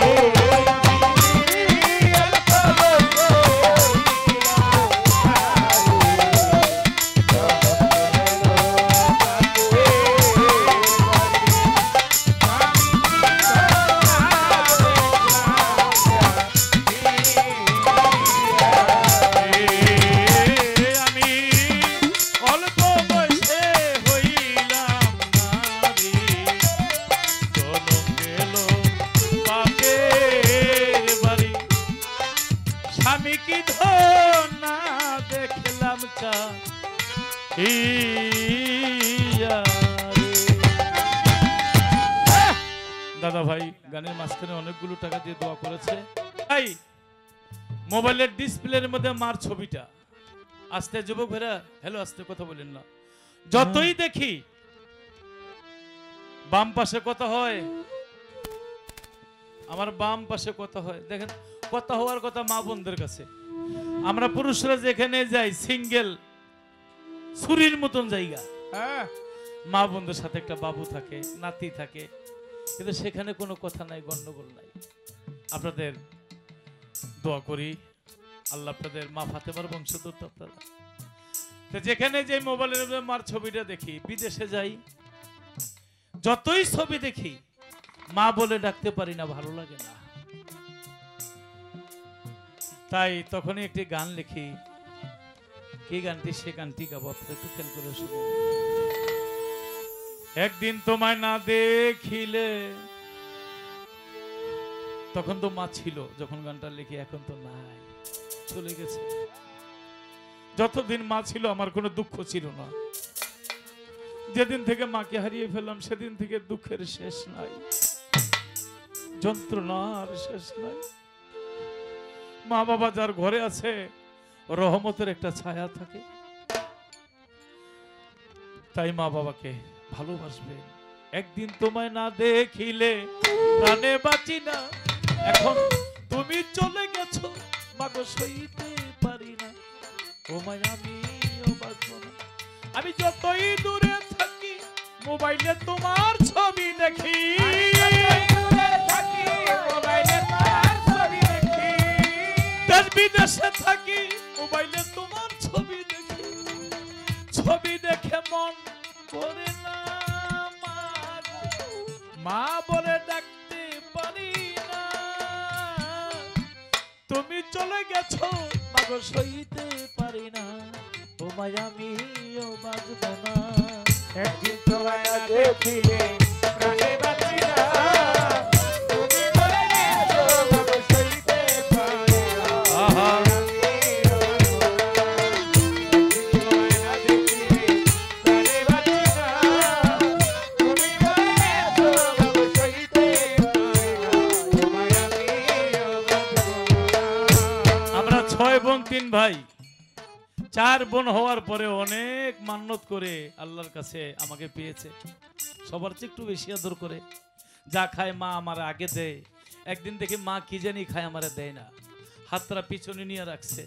আমি অল্প বয়সে হইলাম নারী, জনম গেল বাপের বাড়ি, স্বামী কি ধন না দেখলাম চা দাদা ভাই গানের মাঝখানে অনেকগুলো টাকা দিয়ে দোয়া করেছে। ভাই মোবাইলের ডিসপ্লের মধ্যে মার ছবিটা আস্তে, যুবক ভাইরা হ্যালো আস্তে কথা বলেন না। যতই দেখি বাম পাশে কথা হয়, আমার বাম পাশে কথা হয়, দেখেন কথা হওয়ার কথা মা বোনদের কাছে। আমরা পুরুষরা যেখানে যাই সিঙ্গেল ছুরির মতন জায়গা, হ্যাঁ মা বোনদের সাথে একটা বাবু থাকে, নাতি থাকে, কিন্তু সেখানে কোনো কথা নাই, গন্ডগোল নাই। আপনাদের দোয়া করি আল্লাহ আপনাদের মা ফাতেমার বংশধর। আপনারা তো যেখানে যে মোবাইলের মার ছবিটা দেখি, বিদেশে যাই যতই ছবি দেখি মা বলে ডাকতে পারি না, ভালো লাগে না। তাই তখনই একটি গান লিখি। কি গানটি? সে গানটি গাবো, আপনারা একটু খেয়াল করে শুনুন। একদিন তোমায় না দেখিলে, তখন তো মা ছিল যখন গানটা লিখি, এখন তো নাই, চলে গেছে। যতদিন মা ছিল আমার কোনো দুঃখ ছিল না, যেদিন থেকে মাকে হারিয়ে ফেললাম সেদিন থেকে দুঃখের শেষ নাই, যন্ত্রণার শেষ নাই। মা বাবা যার ঘরে আছে রহমতের একটা ছায়া থাকে, তাই মা বাবাকে ভালোবাসবে। একদিন তোমায় না দেখিলে প্রাণে বাঁচি না, এখন তুমি চলে গেছো মাগো সইতে পারি না, তোমায় আমিও বাঁচবো না। আমি যতই দূরে থাকি মোবাইলে তোমার ছবি দেখি, দেশ বিদেশে থাকি মোবাইলে তোমার ছবি দেখি, ছবি দেখে মন করে না মা বলে ডাকতে পারি না, তুমি চলে গেছো মাগো সইতে পারি না, তোমায় আমিও বাঁচবো না। একদিন তোমায় দেখিলে প্রাণে বাঁচি না, তুমি চলে গেছো মাগো সইতে পারি না। আমরা 6 বোন 3 ভাই, 4 বোন হওয়ার পরে অনেক মান্যত করে আল্লাহর কাছে আমাকে পেয়েছে। সবার চেয়ে একটু বেশি আদর করে, যা খায় মা আমার আগে দেয়। একদিন দেখি মা কি জানি খায়, আমারে দেয় না, হাতটা পিছনে নিয়ে রাখছে।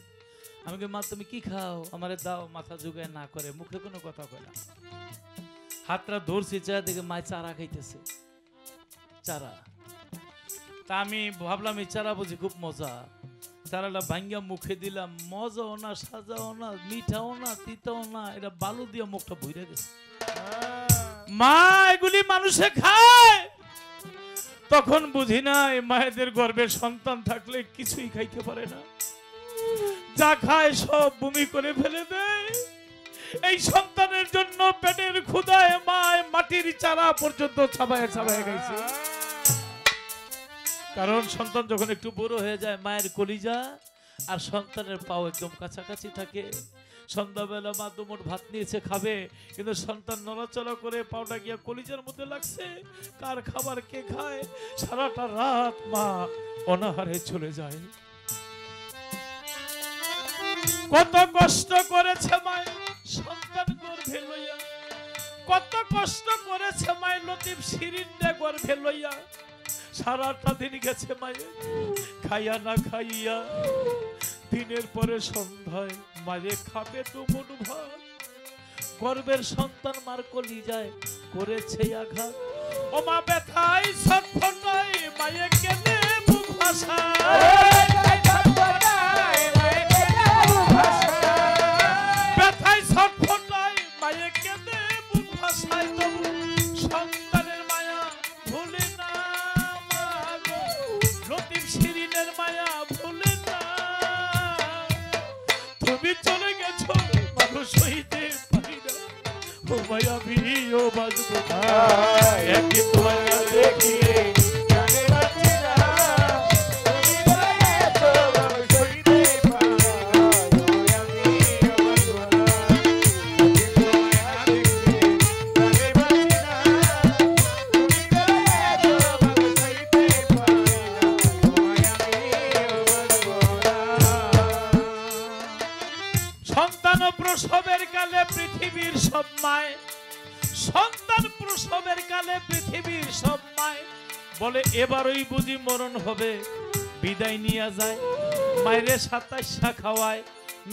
আমাকে মা তুমি কি খাও, আমারে দাও, মাথা জুগায় না করে, মুখে কোনো কথা কয় না। হাতটা ধরছি, চা দেখে মা চারা খাইতেছে, চারা। তা আমি ভাবলাম এই চারা বুঝি খুব মজা, চারাটা ভাঙ্গা মুখে দিলাম, মজাও না, সাজাও না, মিঠাও না, তিতাও না, এটা বালু দিয়ে মুখটা ভরে গেছে। মা এগুলি মানুষে খায়, তখন বুঝি না এই মায়েদের গর্ভে সন্তান থাকলে কিছুই খাইতে পারে না, যা খায় সব বমি করে ফেলে দেয়। এই সন্তানের জন্য পেটের ক্ষুধায় মায় মাটির চারা পর্যন্ত ছাবায় ছাবায় খাইছে। কারণ সন্তান যখন একটু বড় হয়ে যায়, মায়ের কলিজা আর সন্তানের পাও একদম কাছাকাছি থাকে। সন্ধ্যাবেলা মা দুমুঠ ভাত নিয়েছে খাবে, কিন্তু সন্তান নড়াচড়া করে পাওটা গিয়া কলিজার মধ্যে লাগছে। কার খাবার কে খায়? সারাটা রাত মা অনাহারে চলে যায়। কত কষ্ট করেছে মায়ের সন্তান গর্ভে লইয়া, কত কষ্ট করেছে মায়ের লতিফ শিরিনরে গর্ভে লইয়া। সারাটা দিন গেছে মায়ের খাইয়া না খাইয়া, দিনের পরে সন্ধ্যায় মাঝে খাবে তো মন ভাত গর্বের সন্তান মার কলিজায় করেছে আঘাত ও মা ব্যথায় ছটফটায় মায়ে কেঁদে মুখ ভাসায় ব্যথায় ছটফটায় মায়ে কেঁদে মুখ ভাসায় তবু সন্তানের মায়া ভুলে না মা গো লতিফ শিরিনের মায়া ভুলে না তুমি চলে গেছো মানুষ হইতে পারি না ও মায়া আমিও বাঁচবো না একই তোমার দেখিয়ে জানে বাঁচি না তুমি চলে গেছো মানুষ হইতে পারি না আমিও বাঁচবো না একই তোমার দেখিয়ে জানে বাঁচি না তুমি চলে গেছো মানুষ হইতে পারি না আমিও বাঁচবো না সন্তান প্রসবের কালে পৃথিবীর সব মায় সন্তান প্রসবের কালে পৃথিবীর সব মায় বলে এবারই বুঝি মরণ হবে বিদায় নিয়ে যায় মায়েরে 27 খাওয়ায়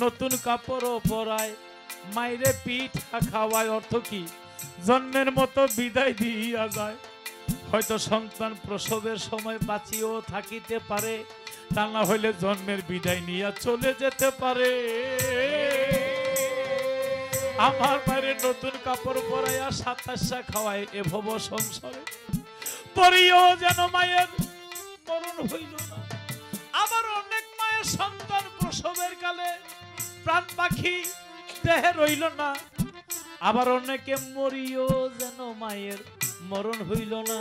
নতুন কাপড়ও পরায় মায়েরে পিঠা খাওয়ায় অর্থ কি জন্মের মতো বিদায় দিয়া যায় হয়তো সন্তান প্রসবের সময় বাঁচিয়েও থাকিতে পারে তা না হইলে জন্মের বিদায় নিয়ে চলে যেতে পারে আমার মায়ের নতুন কাপড় পরাইয়া 27 খাওয়ায় এ ভব সংসারে পরিও যেন মায়ের মরণ হইল না আবার অনেক মায়ের সন্তান প্রসবের কালে প্রাণ পাখি দেহে রইল না আবার অনেকে মরিও যেন মায়ের মরণ হইল না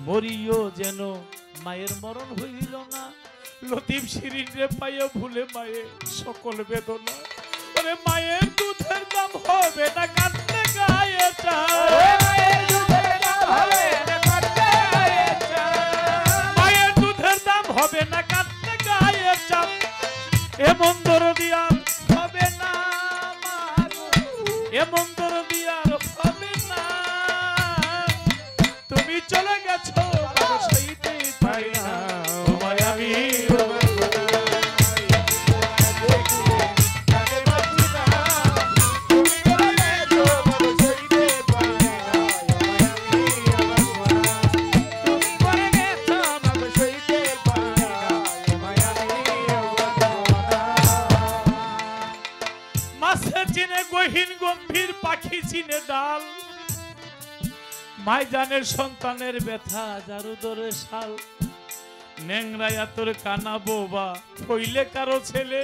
মরিও যেন মায়ের মরণ হইল না লতিফ শিরিনে পাইয়া ভুলে মায়ের সকল বেদনা ওরে মায়ের দুধের দাম হবে না কাটলে গায়ে মায়ের দুধের দাম হবে না কাটলে মায়ের দুধের দাম হবে না কাটলে গায়ে চাপ এমন দরদি আর হবে না এমন দরদি আর হবে না তুমি চলে গেছো সইতে পারি না তোমায় আমি গহীন গম্ভীর পাখি চিনে ডাল মাই জানের সন্তানের ব্যথা যারু দরে শাল নেংরায়া তোর কানা বোবা হইলে কারো ছেলে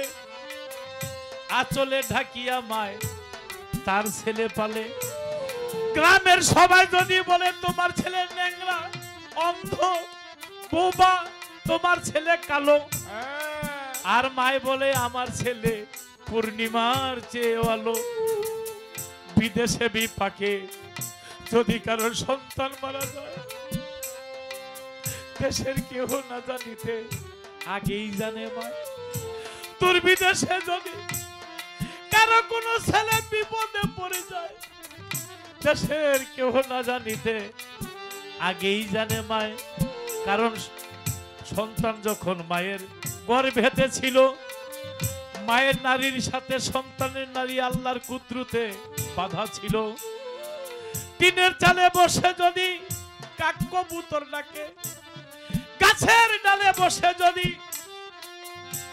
আঁচলে ঢাকিয়া মায় তার ছেলে পালে গ্রামের সবাই যদি বলে তোমার ছেলে নেংরা অন্ধ বোবা তোমার ছেলে কালো আর মায় বলে আমার ছেলে পূর্ণিমার চেয়ে আলো বিদেশে বিপাকে যদি কারোর সন্তান মারা যায় দেশের কেউ না জানিতে আগেই জানে মা তোর বিদেশে যদি কারো কোনো ছেলে বিপদে পড়ে যায় দেশের কেউ না জানিতে আগেই জানে মায় কারণ সন্তান যখন মায়ের গর্ভেতে ছিল মায়ের নারীর সাথে সন্তানের নারী আল্লাহর কুদরতে বাধা ছিল টিনের চালে বসে যদি কাক কবুতর ডাকে গাছের ডালে বসে যদি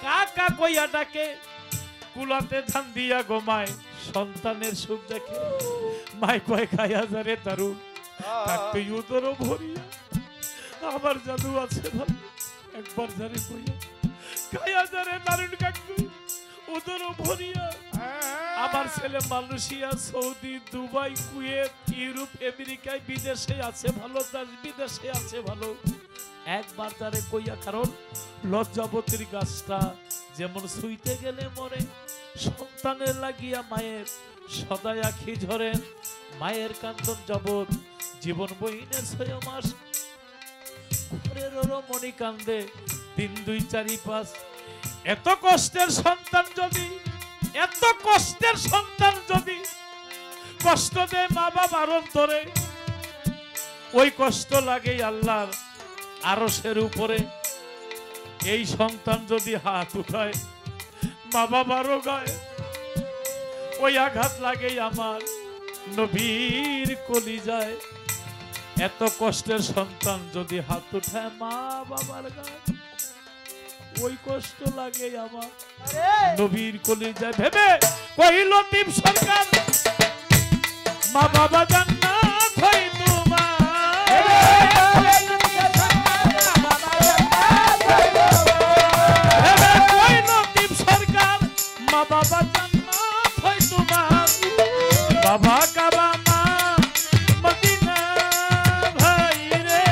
কাকা কইয়া ডাকে কুলাতে ধান দিয়া গোমায় সন্তানের সুখ দেখে মাই কয় খাইয়া যারে তারু কাকতে উদরও ভরিয়া আমার জাদু আছে ভালো একবার যারে কইয়া খাইয়া যারে দারুণ কাকু উদরও ভরিয়া আমার ছেলে Malaysia Saudi Dubai Kuwait Europe আমেরিকায় বিদেশে আছে ভালো দেশ বিদেশে আছে ভালো একবার তারে কইয়া কারণ লজ্জাবতীর গাছটা যেমন ছুঁইতে গেলে মরে সন্তানের লাগিয়া মায়ের সদাই আখি ঝরে মায়ের কান্দন জবত জীবন বইনে 6 মাস ঘরের মনি কান্দে 3 2 4 5 এত কষ্টের সন্তান যদি কষ্ট দেয় মা বাবার অন্তরে ওই কষ্ট লাগে আল্লাহর আরশের উপরে এই সন্তান যদি হাত উঠায় মা বাবারও গায়ে ওই আঘাত লাগে আমার নবীর কলিজায়। এত কষ্টের সন্তান যদি হাত উঠায় মা বাবার গায়ে, ওই কষ্ট লাগে আমার নবীর কলিজায়। ভেবে কহিল লতিফ সরকার মা বাবা জান্নাত হই তোমার। ভেবে কহিল লতিফ সরকার মা বাবা জান্নাত হই তোমার। বাবা কাবা মা মদিনা ভাই রে,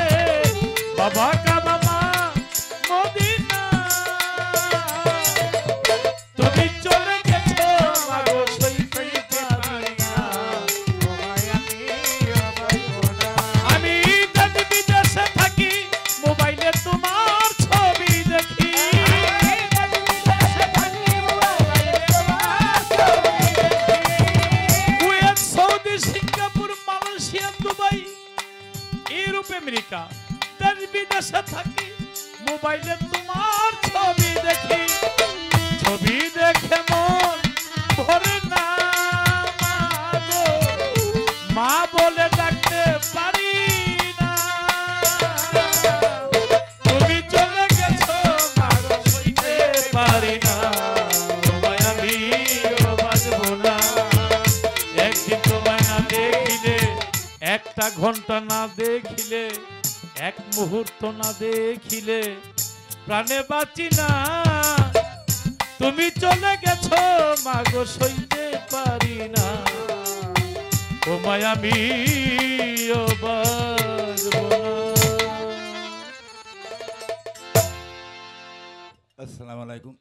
বাবা কাবা মা মদিনা। তুমি চলে গেছো মাগো সইতে পারি না, আমি দেশ বিদেশে থাকি মোবাইলে তোমার ছবি দেখি। Kuwait, Saudi, Singapore, Malaysia, Dubai, Europe, America, দেশ বিদেশে থাকি মোবাইলে তোমার ছবি দেখি। ছবি দেখে মন ভরে না মাগো, মা বলে ডাকতে পারি না। তুমি চলে গেছো মাগো সইতে পারি না, তোমায় আমিও বাঁচবো না। একদিন তোমায় না দেখিলে, একটা ঘন্টা না দেখিলে, এক মুহূর্ত না দেখিলে প্রাণে বাঁচি না। তুমি চলে গেছো মাগো সইতে পারি না, তোমায় আমিও বাঁচবো না। আসসালামু আলাইকুম।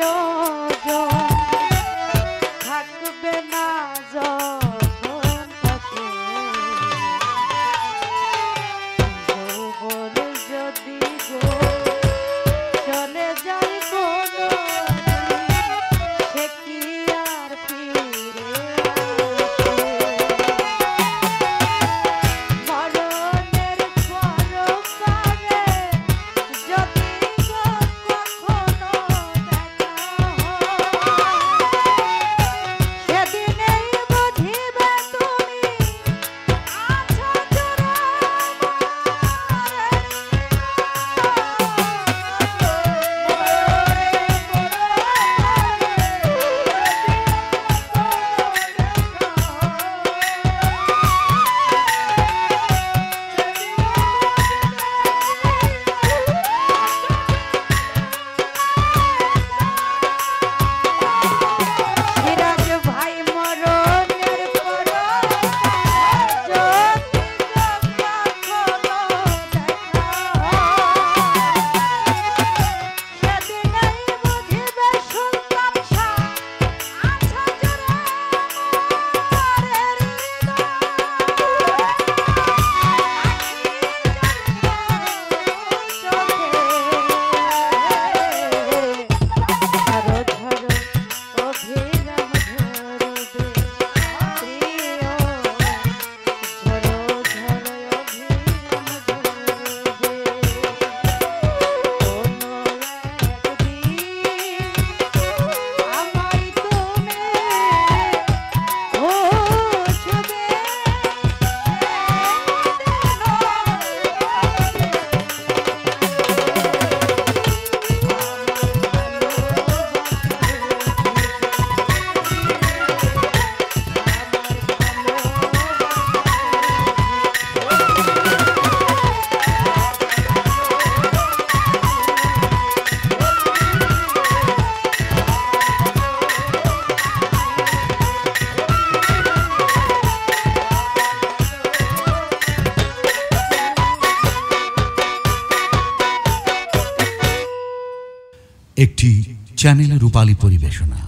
প্রয়োজন থাকবে না যখন পাশে যৌবন যদি গো চলে যায় কোনো সে কি আর ফিরে মরণের পরকালে যদি গো কখনো দেখা হয় সেদিনেই বুঝিবে তুমি আছো জোড়া সিরাজ ভাই মরণের পরকালে যদি কখনো দেখা হয় সেদিনেই বুঝিবে সুলতান শাহ আছো জোড়া একটি চ্যানেল রূপালী পরিবেশনা।